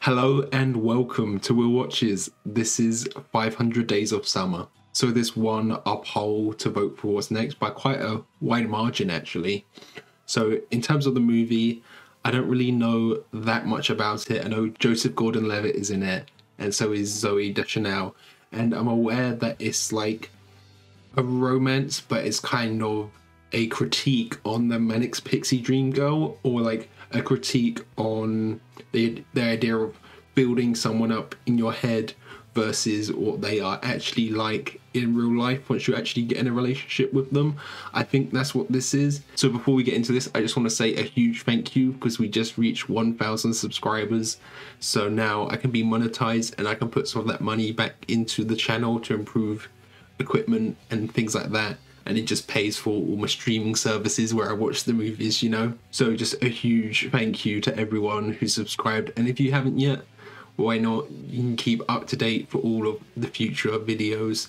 Hello and welcome to Will Watches. This is 500 Days of Summer. So this won a poll to vote for what's next by quite a wide margin actually. So in terms of the movie, I don't really know that much about it. I know Joseph Gordon-Levitt is in it and so is Zooey Deschanel. And I'm aware that it's like a romance, but it's kind of a critique on the Manic Pixie Dream Girl, or like a critique on the idea of building someone up in your head versus what they are actually like in real life once you actually get in a relationship with them. I think that's what this is. So before we get into this, I just want to say a huge thank you because we just reached 1,000 subscribers. So now I can be monetized and I can put some of that money back into the channel to improve equipment and things like that. And it just pays for all my streaming services where I watch the movies, you know? So just a huge thank you to everyone who subscribed. And if you haven't yet, why not? You can keep up to date for all of the future videos.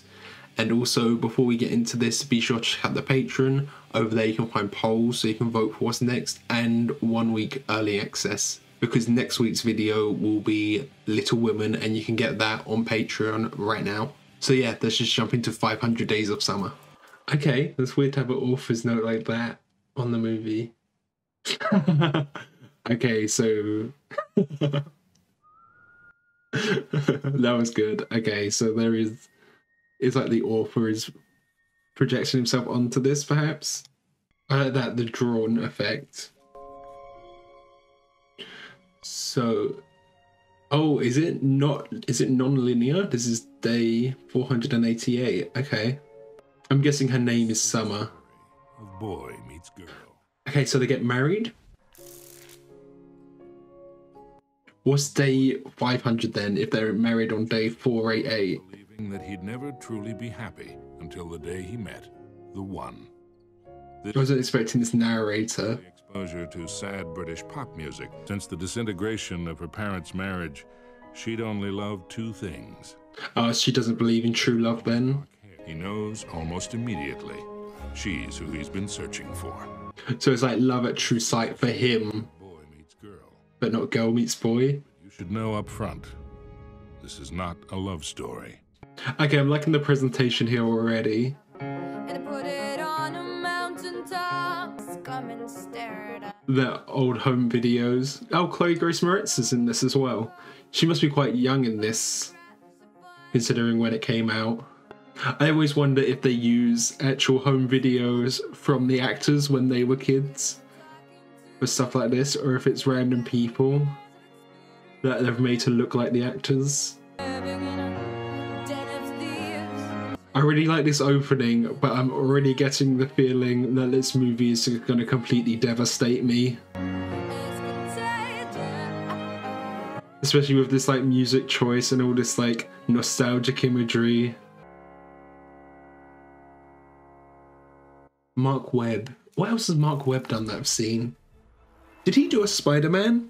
And also, before we get into this, be sure to check out the Patreon. Over there you can find polls so you can vote for what's next and 1 week early access. Because next week's video will be Little Women and you can get that on Patreon right now. So yeah, let's just jump into 500 Days of Summer. Okay, that's weird to have an author's note like that on the movie. Okay, so that was good. Okay, so it's like the author is projecting himself onto this, perhaps. I like that, the drawn effect. So, oh, is it non-linear? This is day 488. Okay. I'm guessing her name is Summer. A boy meets girl. Okay, so they get married. What's day 500 then, if they're married on day 488? Believing that he'd never truly be happy until the day he met the one. I wasn't expecting this narrator. Exposure to sad British pop music. Since the disintegration of her parents' marriage, she'd only loved two things. She doesn't believe in true love then. He knows almost immediately she's who he's been searching for. So it's like love at true sight for him, Boy meets girl. but not girl meets boy. You should know up front, this is not a love story. Okay, I'm liking the presentation here already. And put it on a mountaintop. Come and stare at us. The old home videos. Oh, Chloe Grace Moretz is in this as well. She must be quite young in this, considering when it came out. I always wonder if they use actual home videos from the actors when they were kids for stuff like this, or if it's random people that they've made to look like the actors. I really like this opening, but I'm already getting the feeling that this movie is going to completely devastate me. Especially with this like music choice and all this like nostalgic imagery. Mark Webb. What else has Mark Webb done that I've seen? Did he do a Spider-Man?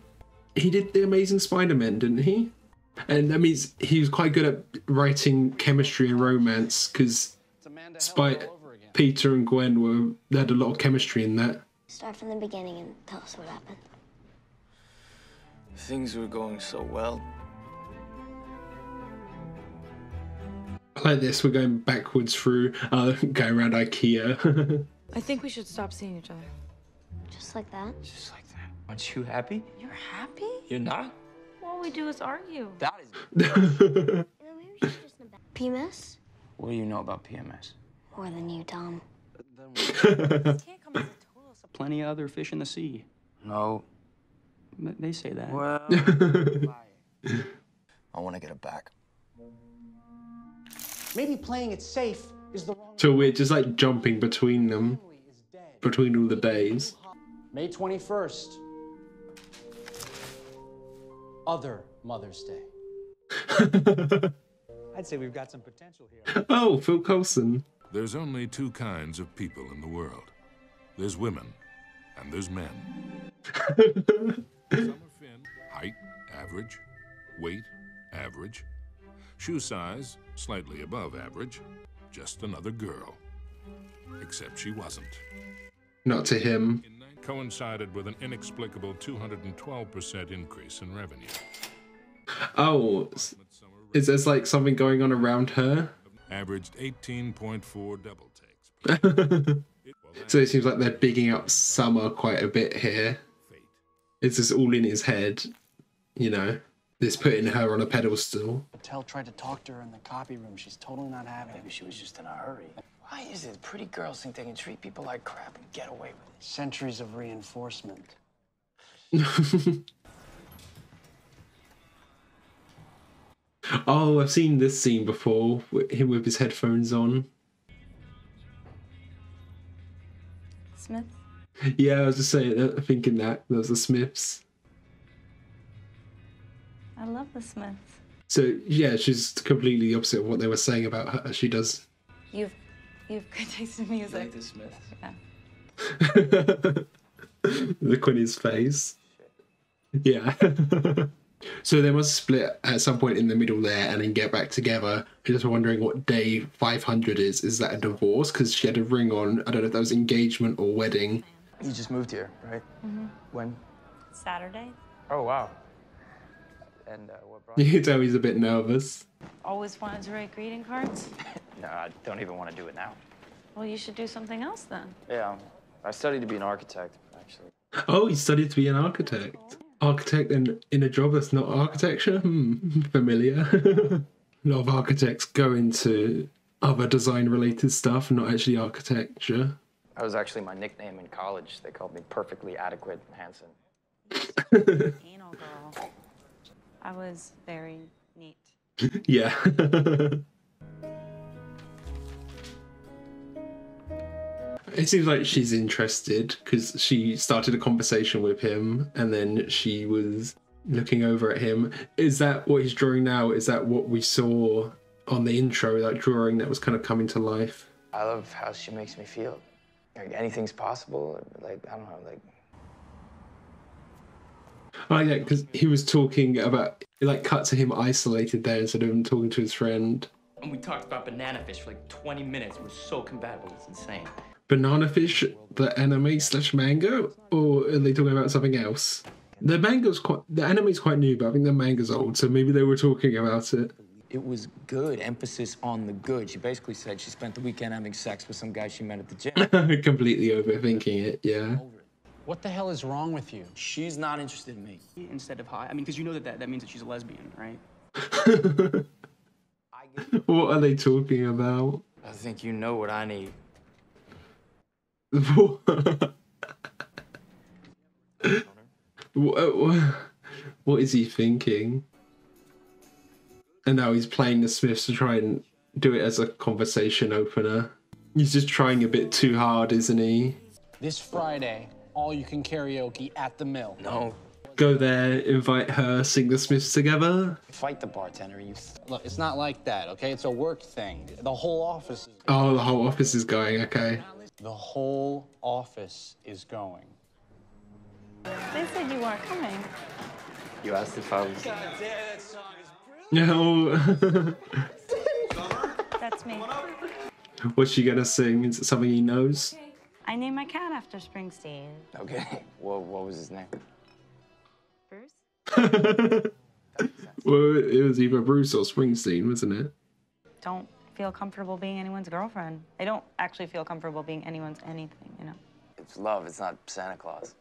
He did The Amazing Spider-Man, didn't he? And that means he was quite good at writing chemistry and romance, because Peter and Gwen they had a lot of chemistry in that. Start from the beginning and tell us what happened. Things were going so well. I like this, we're going backwards through, going around IKEA. I think we should stop seeing each other. Just like that? Just like that. Aren't you happy? You're happy? You're not? All we do is argue. That is... You know, maybe we should just PMS? What do you know about PMS? More than you, Tom. Plenty of other fish in the sea. No. They say that. Well... I want to get it back. Maybe playing it safe is the wrong... So we're just like jumping between them, between all the days. May 21st. Other Mother's Day. I'd say we've got some potential here. Oh, Phil Coulson. There's only two kinds of people in the world. There's women, and there's men. Some are thin, height, average. Weight, average. Shoe size, slightly above average. Just another girl. Except she wasn't. Not to him. Coincided with an inexplicable 212% increase in revenue. Oh, is there like something going on around her? Averaged 18.4 double takes. So it seems like they're bigging up Summer quite a bit here. It's just all in his head, you know. This putting her on a pedestal. Patel tried to talk to her in the copy room. She's totally not having it. Maybe she was just in a hurry. Why is it pretty girls think they can treat people like crap and get away with it? Centuries of reinforcement. Oh, I've seen this scene before. Him with his headphones on. Smith? Yeah, I was just saying, thinking that was the Smiths. I love the Smiths. So yeah, she's completely the opposite of what they were saying about her. She does. You've good taste in music. Like the Smiths? Yeah. Look on his face. Yeah. So they must split at some point in the middle there and then get back together. I'm just wondering what day 500 is. Is that a divorce? Because she had a ring on. I don't know if that was engagement or wedding. You just moved here, right? Mm-hmm. When? Saturday? Oh, wow. And what brought You can tell he's a bit nervous. Always wanted to write greeting cards? No, I don't even want to do it now. Well, you should do something else then. Yeah, I studied to be an architect, actually. Oh, he studied to be an architect. Architect in a job that's not architecture? Familiar. A lot of architects go into other design-related stuff, not actually architecture. That was actually my nickname in college. They called me Perfectly Adequate Hanson. Anal girl. I was very neat. Yeah. It seems like she's interested because she started a conversation with him and then she was looking over at him. Is that what he's drawing now? Is that what we saw on the intro, that drawing that was kind of coming to life? I love how she makes me feel. Like anything's possible. Like, I don't know, like... Oh yeah, because he was talking about, it like cut to him isolated there instead of him talking to his friend. And we talked about banana fish for like 20 minutes. We're so compatible. It's insane. Banana Fish, the anime / manga, or are they talking about something else? The anime's quite new, but I think the manga's old, so maybe they were talking about it. It was good, emphasis on the good. She basically said she spent the weekend having sex with some guy she met at the gym. Completely overthinking it, yeah. What the hell is wrong with you? She's not interested in me. Instead of hi. I mean, because you know that means that she's a lesbian, right? What are they talking about? I think you know what I need. What is he thinking? And now he's playing the Smiths to try and do it as a conversation opener. He's just trying a bit too hard, isn't he? This Friday, all you can karaoke at the mill. No. Go there, invite her, sing the Smiths together. Fight the bartender, you... Look, it's not like that, okay? It's a work thing. The whole office is... Oh, the whole office is going, okay. The whole office is going. They said you weren't coming. You asked if I was... No. That's me. What's she gonna sing? Is it something he knows? I named my cat after Springsteen. Okay. What was his name? Bruce? Well, it was either Bruce or Springsteen, wasn't it? Don't feel comfortable being anyone's girlfriend. I don't actually feel comfortable being anyone's anything, you know? It's love, it's not Santa Claus.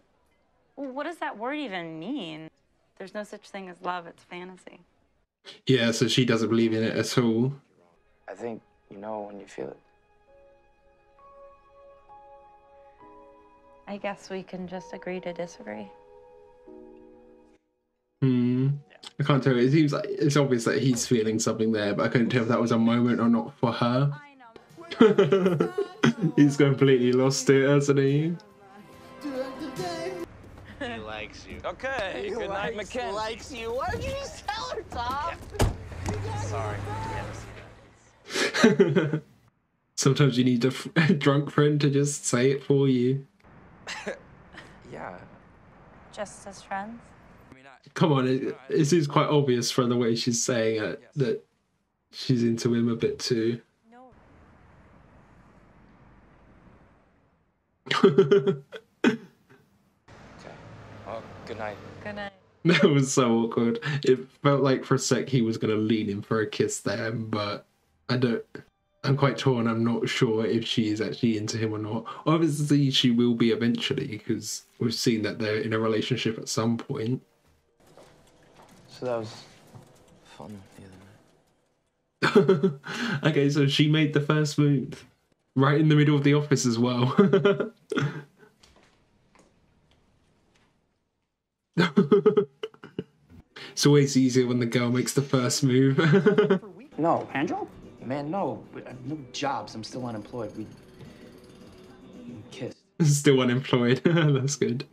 Well, what does that word even mean? There's no such thing as love, it's fantasy. Yeah, so she doesn't believe in it at all. I think you know when you feel it. I guess we can just agree to disagree. I can't tell. It seems like it's obvious that he's feeling something there, but I couldn't tell if that was a moment or not for her. He's completely lost it, hasn't he? He likes you. Okay, good night, Mackenzie. He likes you. Why did you just tell her, Tom? Yeah. Sorry. Sometimes you need a drunk friend to just say it for you. Yeah. Just as friends? Come on, it seems quite obvious from the way she's saying it that she's into him a bit too. No. Okay. Well, good night. Good night. That was so awkward. It felt like for a sec he was going to lean in for a kiss there, but I'm quite torn. I'm not sure if she is actually into him or not. Obviously, she will be eventually, because we've seen that they're in a relationship at some point. So that was fun the other night. Okay, so she made the first move. Right in the middle of the office as well. It's always easier when the girl makes the first move. No, Angel? Man, no. No jobs. I'm still unemployed. We kissed. Still unemployed. That's good.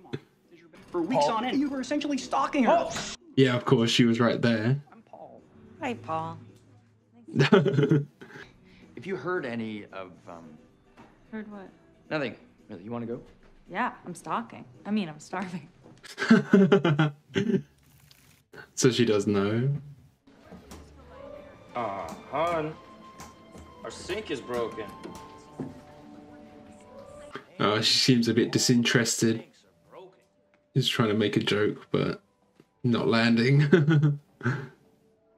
For weeks on end, you were essentially stalking her. Oh. Yeah, of course, she was right there. I'm Paul. Hi, Paul. If you heard any of, Heard what? Nothing. Really, you want to go? Yeah, I'm stalking. I mean, I'm starving. So she does know. Hon, our sink is broken. Oh, she seems a bit disinterested. He's trying to make a joke, but not landing.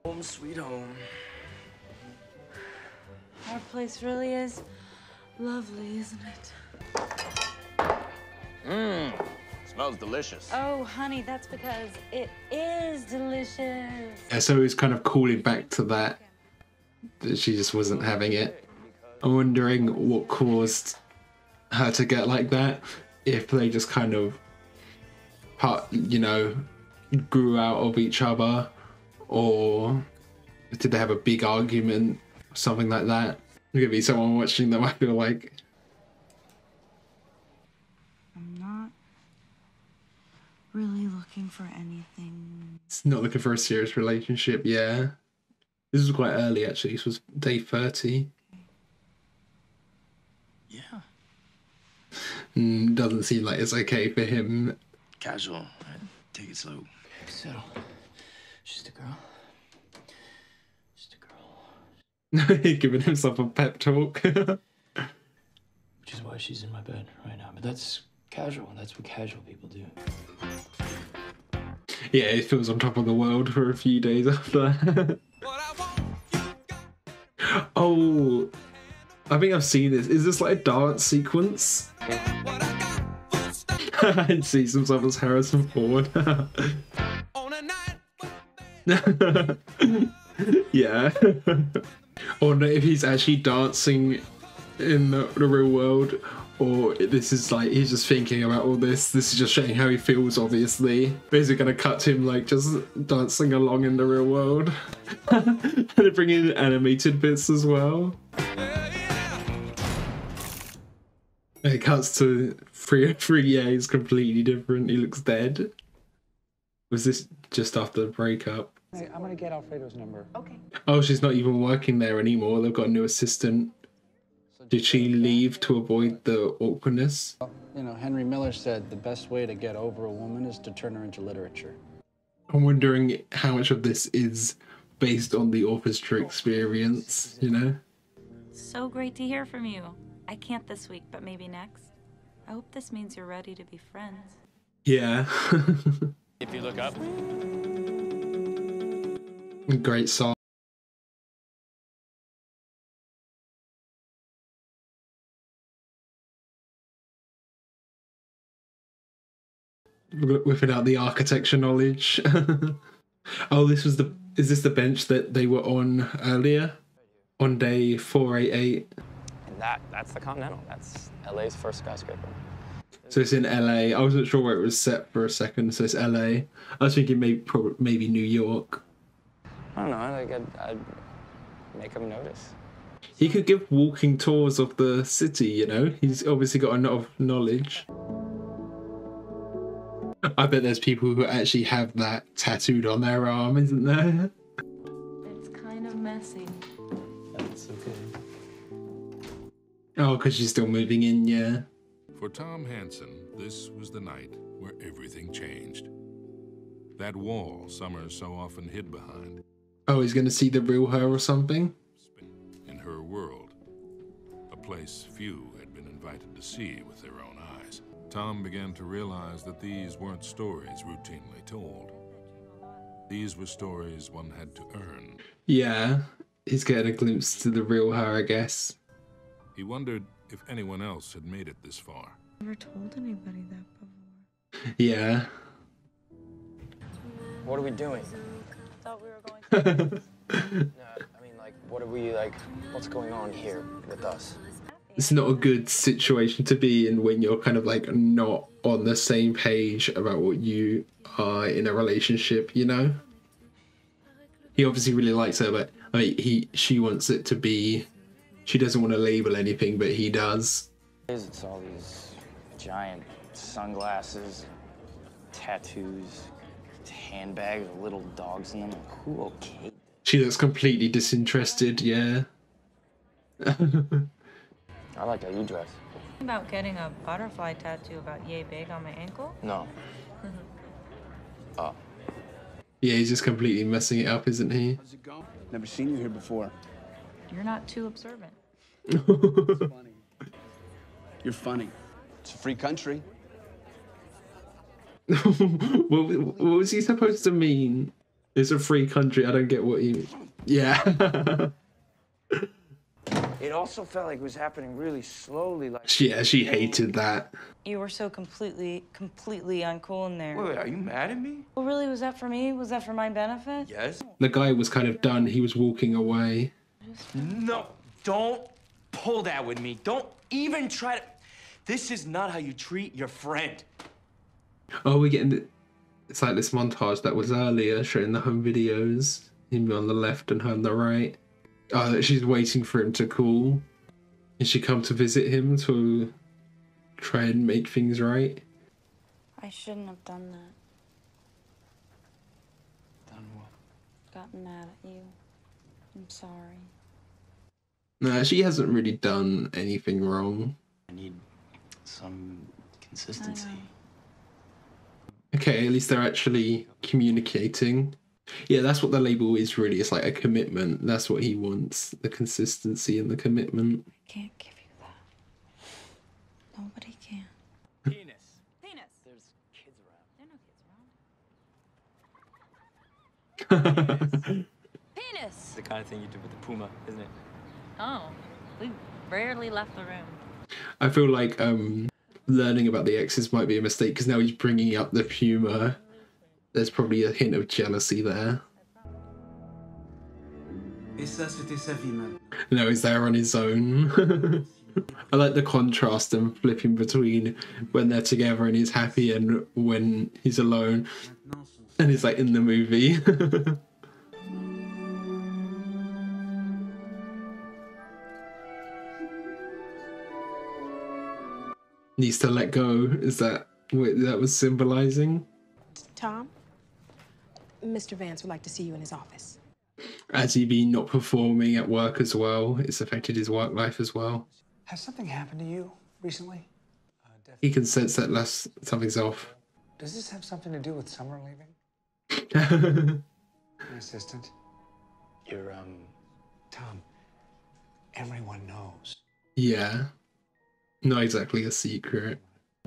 Home sweet home. Our place really is lovely, isn't it? Smells delicious. Oh, honey, that's because it is delicious. Yeah, so he's kind of calling back to that she just wasn't having it. I'm wondering what caused her to get like that. If they just kind of, grew out of each other, or did they have a big argument, something like that. There's gonna be someone watching them, I feel like. I'm not really looking for anything. It's not looking for a serious relationship, yeah. This was quite early, actually. This was day 30. Yeah. Doesn't seem like it's okay for him. Casual. Right? Take it slow. Settle. Just a girl. Just a girl. Giving himself a pep talk. Which is why she's in my bed right now. But that's casual. That's what casual people do. Yeah, he feels on top of the world for a few days after that. Oh, I think I've seen this. Is this like a dance sequence? And sees himself as Harrison Ford. Yeah. Or no, if he's actually dancing in the real world, or this is like he's just thinking about all this. This is just showing how he feels, obviously. Basically gonna cut to him like just dancing along in the real world. And they bring in animated bits as well. And it cuts to 3 years completely different. He looks dead. Was this just after the breakup? Hey, I'm gonna get Alfredo's number. Okay. Oh, she's not even working there anymore. They've got a new assistant. Did she leave to avoid the awkwardness? You know, Henry Miller said the best way to get over a woman is to turn her into literature. I'm wondering how much of this is based on the orchestra experience, you know? So great to hear from you. I can't this week, but maybe next. I hope this means you're ready to be friends. Yeah. If you look up. Great song. Whipping out the architecture knowledge. Oh, is this the bench that they were on earlier? On day 488? And that's the Continental. That's LA's first skyscraper. So it's in LA. I wasn't sure where it was set for a second, so it's LA. I was thinking maybe New York. I don't know, I think I'd make him notice. He could give walking tours of the city, you know? He's obviously got a lot of knowledge. I bet there's people who actually have that tattooed on their arm, isn't there? It's kind of messy. That's okay. Oh, because she's still moving in, yeah. For Tom Hansen, this was the night where everything changed. That wall Summers so often hid behind. Oh, he's going to see the real her or something? In her world, a place few had been invited to see with their own eyes. Tom began to realize that these weren't stories routinely told. These were stories one had to earn. Yeah, he's getting a glimpse to the real her, I guess. He wondered if anyone else had made it this far. Never told anybody that before. Yeah. What are we doing? Thought we were going to. No, I mean, like, what are we, like, what's going on here with us? It's not a good situation to be in when you're kind of like not on the same page about what you are in a relationship, you know? He obviously really likes her, but I mean, she wants it to be, she doesn't want to label anything, but he does. It's all these giant sunglasses, tattoos, handbags with little dogs in them. Like, who okayed? She looks completely disinterested, yeah. I like how you dress. About getting a butterfly tattoo about yay big on my ankle? No. Oh. Yeah, he's just completely messing it up, isn't he? How's it going? Never seen you here before. You're not too observant. Funny. You're funny. It's a free country. What was he supposed to mean? It's a free country. I don't get what he... Yeah. It also felt like it was happening really slowly, like... Yeah, she hated that. You were so completely uncool in there. Wait, are you mad at me? Well, really, was that for me? Was that for my benefit? Yes. The guy was kind of done. He was walking away. No, don't pull that with me. Don't even try to... This is not how you treat your friend. Oh, we're getting... It's like this montage that was earlier, showing the home videos. Him on the left and her on the right. Oh, she's waiting for him to call. And she come to visit him to try and make things right. I shouldn't have done that. Done what? Gotten mad at you. I'm sorry. No, she hasn't really done anything wrong. I need some consistency. Okay, at least they're actually communicating. Yeah, that's what the label is really. It's like a commitment. That's what he wants. The consistency and the commitment. I can't give you that. Nobody can. Penis. Penis. There's kids around. There are no kids around. Penis! It's the kind of thing you do with the puma, isn't it? Oh, we rarely left the room. I feel like learning about the exes might be a mistake because now he's bringing up the humour. There's probably a hint of jealousy there. No, he's there on his own. I like the contrast and flipping between when they're together and he's happy and when he's alone. And he's like in the movie. Needs to let go. Is that what that was symbolizing? Tom, Mr. Vance would like to see you in his office. Has he been not performing at work as well? It's affected his work life as well. Has something happened to you recently? He can sense that something's off. Does this have something to do with Summer leaving? My assistant? You're, Tom, everyone knows. Yeah. Not exactly a secret.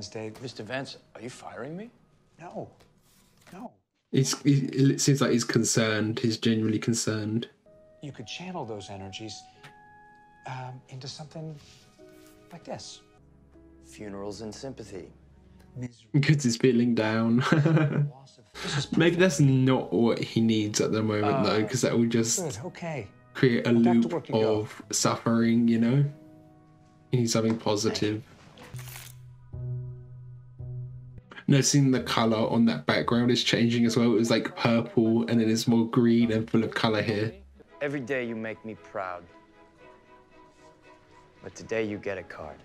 Mr. Vance, are you firing me? No. No. It seems like he's concerned. He's genuinely concerned. You could channel those energies into something like this. Funerals and sympathy. Because he's feeling down. Maybe that's not what he needs at the moment, though, because that will just create a loop of suffering, you know? He needs something positive. Noticing the colour on that background is changing as well. It was like purple and then it's more green and full of colour here. Every day you make me proud. But today you get a card.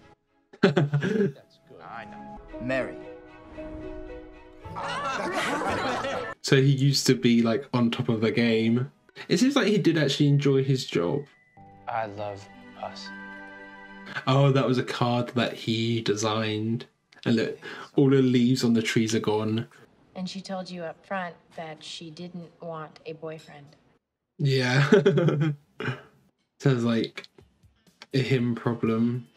That's good. I know. Mary. So he used to be like on top of the game. It seems like he did actually enjoy his job. I love us. Oh, that was a card that he designed. And look, all the leaves on the trees are gone. And she told you up front that she didn't want a boyfriend. Yeah. Sounds like a him problem.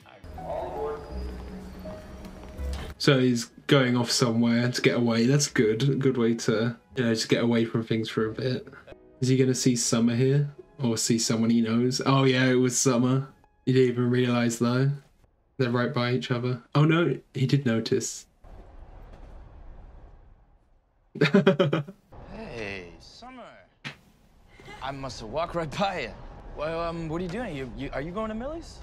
So he's going off somewhere to get away. That's good. A good way to, you know, just get away from things for a bit. Is he gonna see Summer here? Or see someone he knows? Oh yeah, it was Summer. He didn't even realise though. They're right by each other. Oh no, he did notice. Hey, Summer. I must have walked right by you. Well, what are you doing? Are you going to Millie's?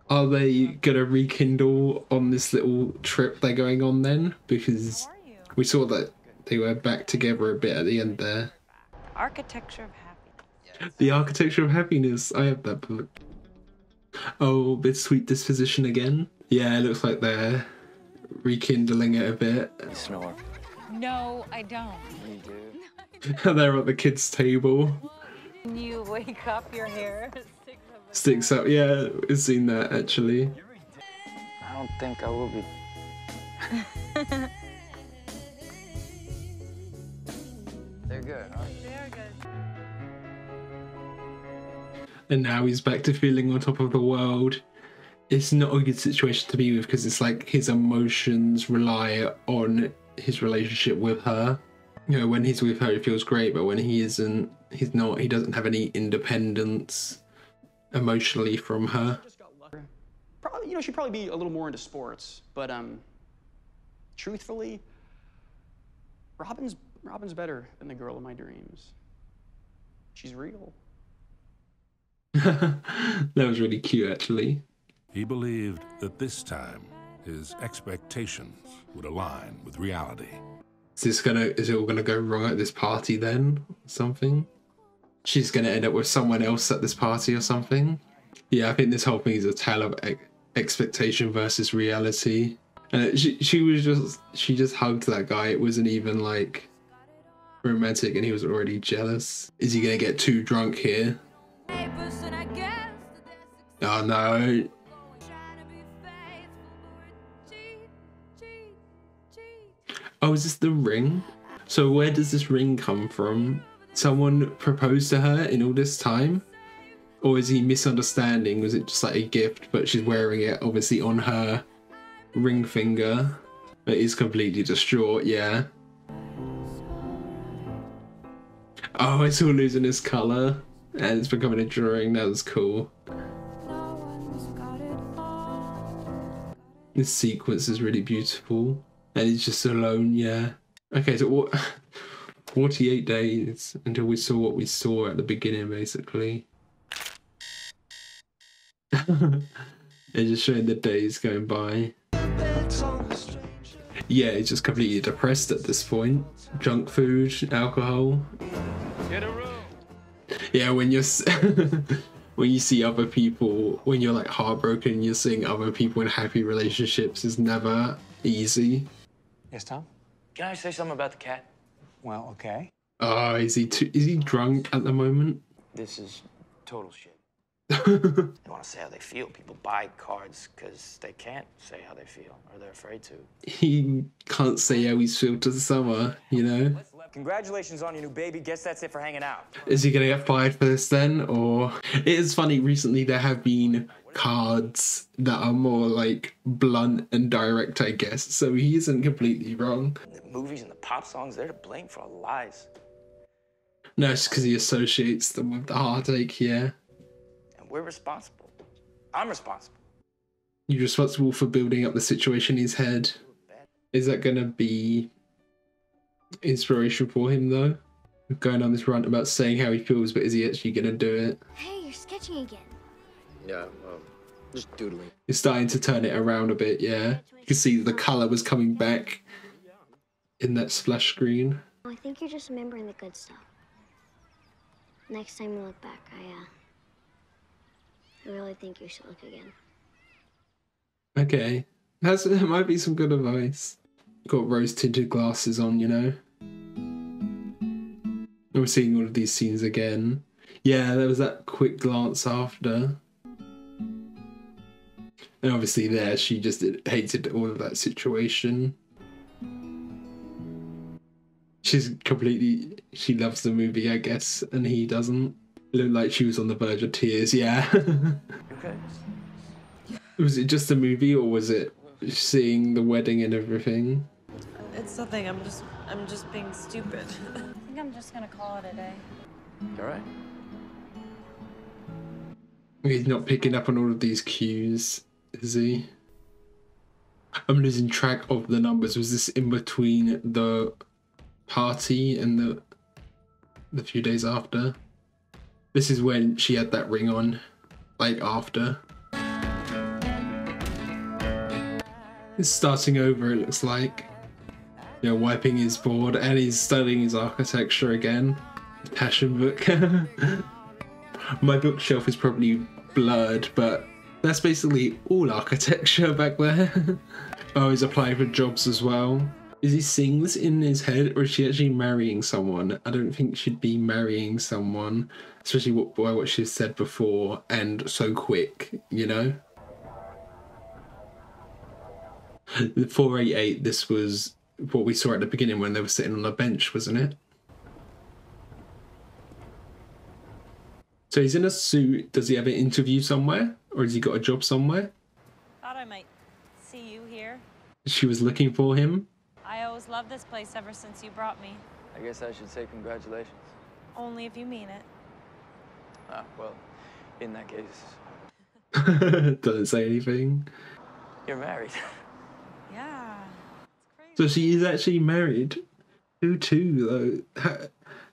Are they gonna rekindle on this little trip they're going on then? Because we saw that they were back together a bit at the end there. Architecture of Happiness. The Architecture of Happiness. I have that book. Oh, Bittersweet Disposition again? Yeah, it looks like they're rekindling it a bit. You snore. No, I don't. You do. They're at the kids' table. When you wake up, your hair Sticks up. Yeah, we've seen that actually. I don't think I will be. They're good, huh? They're good. And now he's back to feeling on top of the world. It's not a good situation to be with because it's like his emotions rely on his relationship with her. You know, when he's with her, he feels great, but when he isn't, he's not. He doesn't have any independence emotionally from her. Probably, you know, she'd probably be a little more into sports, but truthfully, Robin's better than the girl of my dreams. She's real. That was really cute, actually. He believed that this time his expectations would align with reality. Is it all gonna go wrong at this party then? Something? She's gonna end up with someone else at this party or something? Yeah, I think this whole thing is a tale of expectation versus reality. And she just hugged that guy. It wasn't even like romantic, and he was already jealous. Is he gonna get too drunk here? Oh no. Oh, is this the ring? So where does this ring come from? Someone proposed to her in all this time? Or is he misunderstanding? Was it just like a gift, but she's wearing it obviously on her ring finger? But he's completely distraught, yeah. Oh, it's all losing its colour. And it's becoming a drawing. That was cool. This sequence is really beautiful. And he's just alone, yeah. Okay, so what? 48 days until we saw what we saw at the beginning, basically. They're just showing the days going by. Yeah, he's just completely depressed at this point. Junk food, alcohol. Get a room. Yeah, when you're when you see other people, when you're like heartbroken, you're seeing other people in happy relationships is never easy. Yes, Tom? Can I say something about the cat? Well, okay. Oh, is he drunk at the moment? This is total shit. They want to say how they feel. People buy cards because they can't say how they feel, or they're afraid to. He can't say how he's feel to Summer, you know? Congratulations on your new baby. Guess that's it for hanging out. Is he gonna get fired for this then? Or it is funny, recently there have been cards that are more like blunt and direct, I guess. So he isn't completely wrong. The movies and the pop songs, they're to blame for all the lies. No, it's because he associates them with the heartache, yeah. And we're responsible. I'm responsible. You're responsible for building up the situation in his head. Is that gonna be inspiration for him though? Going on this rant about saying how he feels, but is he actually gonna do it? Hey, you're sketching again. Yeah, just doodling. He's starting to turn it around a bit, yeah. You can see the colour was coming back in that splash screen. I think you're just remembering the good stuff. Next time you look back, I really think you should look again. Okay. That might be some good advice. Got rose-tinted glasses on, you know? And we're seeing all of these scenes again. Yeah, there was that quick glance after. And obviously there, she just hated all of that situation. She loves the movie, I guess, and he doesn't. It looked like she was on the verge of tears, yeah. Okay. Was it just a movie, or was it seeing the wedding and everything. It's nothing. I'm just being stupid. I think I'm just gonna call it a day. You all right? He's not picking up on all of these cues, is he? I'm losing track of the numbers. Was this in between the party and the few days after? This is when she had that ring on, like after. It's starting over, it looks like. You know, wiping his board, and he's studying his architecture again. Passion book. My bookshelf is probably blurred, but that's basically all architecture back there. Oh, he's applying for jobs as well. Is he seeing this in his head, or is she actually marrying someone? I don't think she'd be marrying someone, especially by what she said before, and so quick, you know? The 488, this was what we saw at the beginning when they were sitting on a bench, wasn't it? So he's in a suit. Does he have an interview somewhere? Or has he got a job somewhere? Thought I might see you here. She was looking for him. I always loved this place ever since you brought me. I guess I should say congratulations. Only if you mean it. Ah, well, in that case, Doesn't say anything. you're married. Yeah. So she is actually married. Who to, though?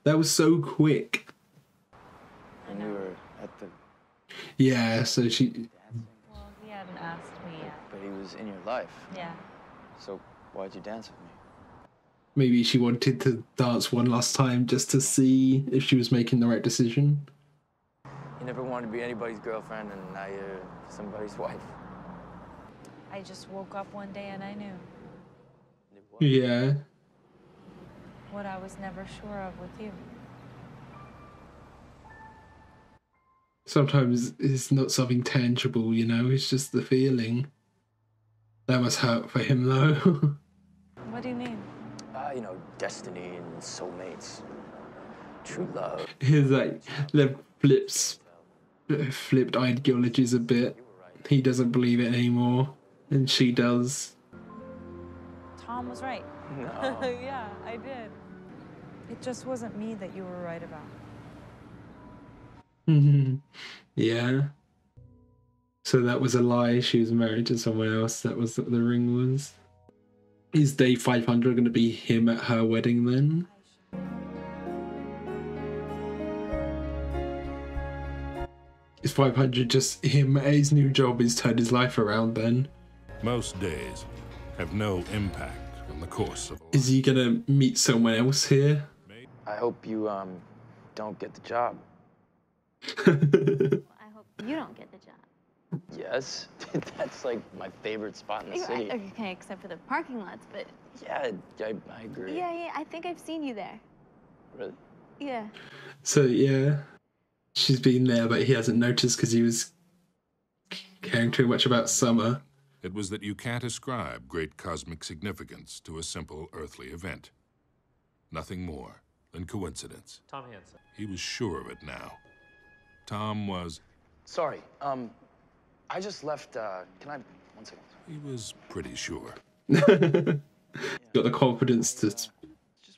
That was so quick. And we were at the... Yeah, so she... Well, he hadn't asked me yet. But he was in your life. Yeah. So why'd you dance with me? Maybe she wanted to dance one last time just to see if she was making the right decision. You never wanted to be anybody's girlfriend, and now you're somebody's wife. I just woke up one day and I knew Yeah. what I was never sure of with you. Sometimes it's not something tangible, you know, it's just the feeling. That must hurt for him, though. What do you mean? You know, destiny and soulmates. True love. He's like, the flipped ideologies a bit. He doesn't believe it anymore, and she does. Tom was right. No. Yeah, I did. It just wasn't me that you were right about. Yeah. So that was a lie. She was married to someone else. That was what the ring was. Is day 500 going to be him at her wedding then? Is 500 just him at his new job? He's turned his life around then? Most days have no impact on the course of a life. Is he going to meet someone else here? I hope you, don't get the job. I hope you don't get the job. Yes. That's, like, my favorite spot in the city. Okay, except for the parking lots, but... Yeah, I agree. Yeah, I think I've seen you there. Really? Yeah. So, yeah. She's been there, but he hasn't noticed because he was caring too much about Summer. It was that you can't ascribe great cosmic significance to a simple earthly event. Nothing more than coincidence. Tom Hansen. He was sure of it now. Tom was... Sorry, I just left, can I... 1 second. He was pretty sure. Got the confidence to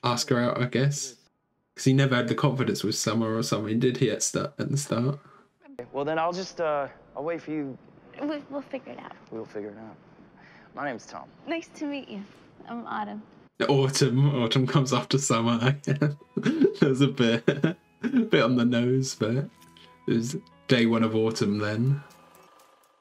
ask her out, I guess. Because he never had the confidence with Summer or something, did he, at the start? Okay, well, then I'll just, I'll wait for you. We'll figure it out. We'll figure it out. My name's Tom. Nice to meet you. I'm Autumn. Autumn comes after Summer. That was a bit on the nose, but it was day 1 of Autumn then.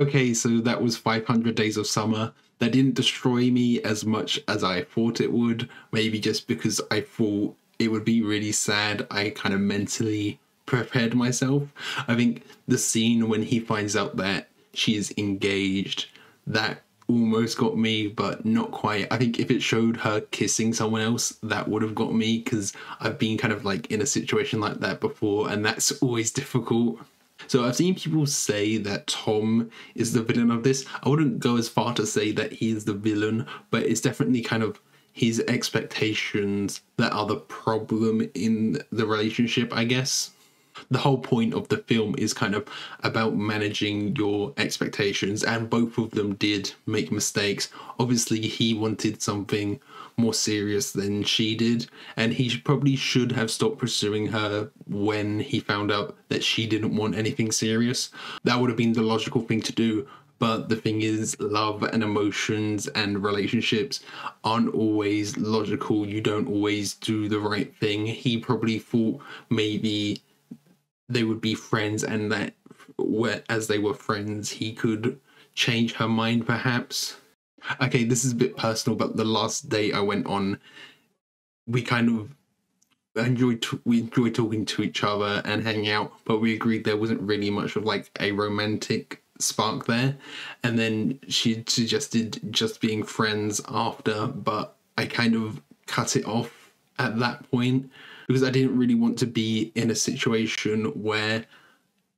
Okay, so that was 500 Days of Summer. That didn't destroy me as much as I thought it would. Maybe just because I thought it would be really sad. I kind of mentally prepared myself. I think the scene when he finds out that she is engaged, that almost got me, but not quite. I think if it showed her kissing someone else, that would have got me, because I've been kind of like in a situation like that before, and that's always difficult. So I've seen people say that Tom is the villain of this. I wouldn't go as far to say that he is the villain, but it's definitely kind of his expectations that are the problem in the relationship, I guess. The whole point of the film is kind of about managing your expectations, and both of them did make mistakes. Obviously, he wanted something more serious than she did, and he probably should have stopped pursuing her when he found out that she didn't want anything serious. That would have been the logical thing to do. But the thing is, love and emotions and relationships aren't always logical. You don't always do the right thing. He probably thought maybe they would be friends, and that as they were friends, he could change her mind perhaps. Okay, this is a bit personal, but the last date I went on, we kind of enjoyed talking to each other and hanging out, but we agreed there wasn't really much of like a romantic spark there. And then she suggested just being friends after, but I kind of cut it off at that point because I didn't really want to be in a situation where,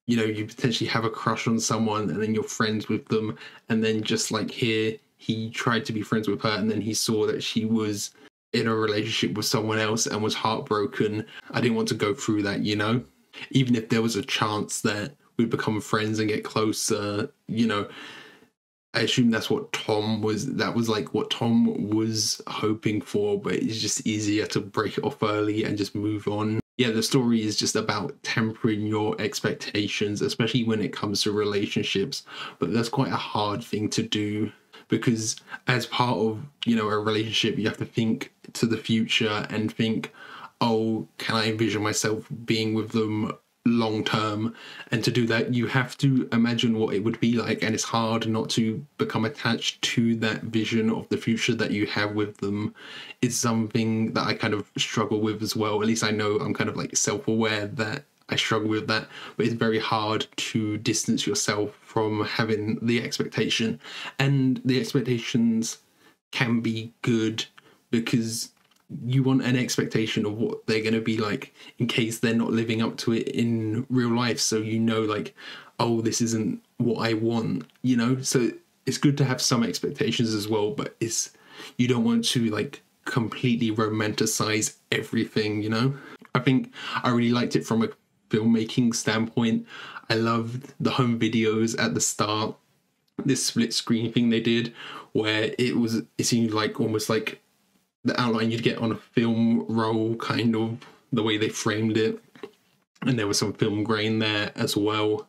you know, you potentially have a crush on someone and then you're friends with them, and then just like here, he tried to be friends with her and then he saw that she was in a relationship with someone else and was heartbroken. I didn't want to go through that, you know? Even if there was a chance that we'd become friends and get closer, you know, I assume that was what Tom was hoping for, but it's just easier to break it off early and just move on. Yeah, the story is just about tempering your expectations, especially when it comes to relationships, but that's quite a hard thing to do because as part of, you know, a relationship, you have to think to the future and think, oh, can I envision myself being with them long term? And to do that, you have to imagine what it would be like, and it's hard not to become attached to that vision of the future that you have with them. It's something that I kind of struggle with as well. At least I know I'm kind of like self-aware that I struggle with that, but it's very hard to distance yourself from having the expectation. And the expectations can be good because you want an expectation of what they're going to be like in case they're not living up to it in real life. So, you know, like, oh, this isn't what I want, you know? So it's good to have some expectations as well, but you don't want to like completely romanticize everything, you know? I think I really liked it from a filmmaking standpoint. I loved the home videos at the start, this split screen thing they did where it seemed like almost like the outline you'd get on a film roll, kind of the way they framed it. And there was some film grain there as well.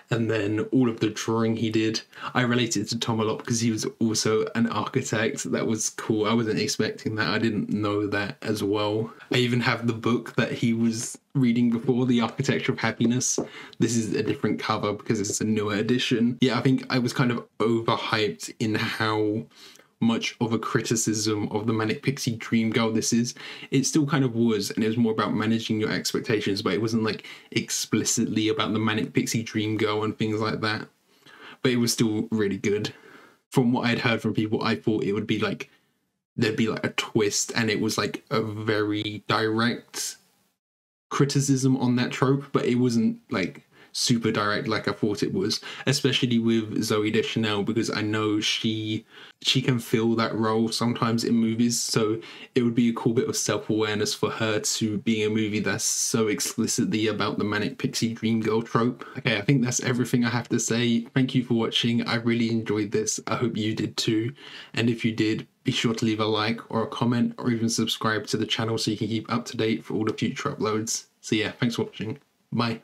And then all of the drawing he did, I related to Tom a lot because he was also an architect. That was cool. I wasn't expecting that. I didn't know that as well. I even have the book that he was reading before, The Architecture of Happiness. This is a different cover because it's a newer edition. Yeah, I think I was kind of overhyped in how much of a criticism of the Manic Pixie Dream Girl this is. It still kind of was, and it was more about managing your expectations, but it wasn't like explicitly about the Manic Pixie Dream Girl and things like that. But it was still really good. From what I'd heard from people, I thought it would be like there'd be like a twist, and it was like a very direct criticism on that trope, but it wasn't like super direct like I thought it was, especially with Zooey Deschanel, because I know she can fill that role sometimes in movies, so it would be a cool bit of self-awareness for her to be in a movie that's so explicitly about the Manic Pixie Dream Girl trope. Okay, I think that's everything I have to say. Thank you for watching. I really enjoyed this. I hope you did too, and if you did, be sure to leave a like or a comment or even subscribe to the channel so you can keep up to date for all the future uploads. So yeah, thanks for watching. Bye.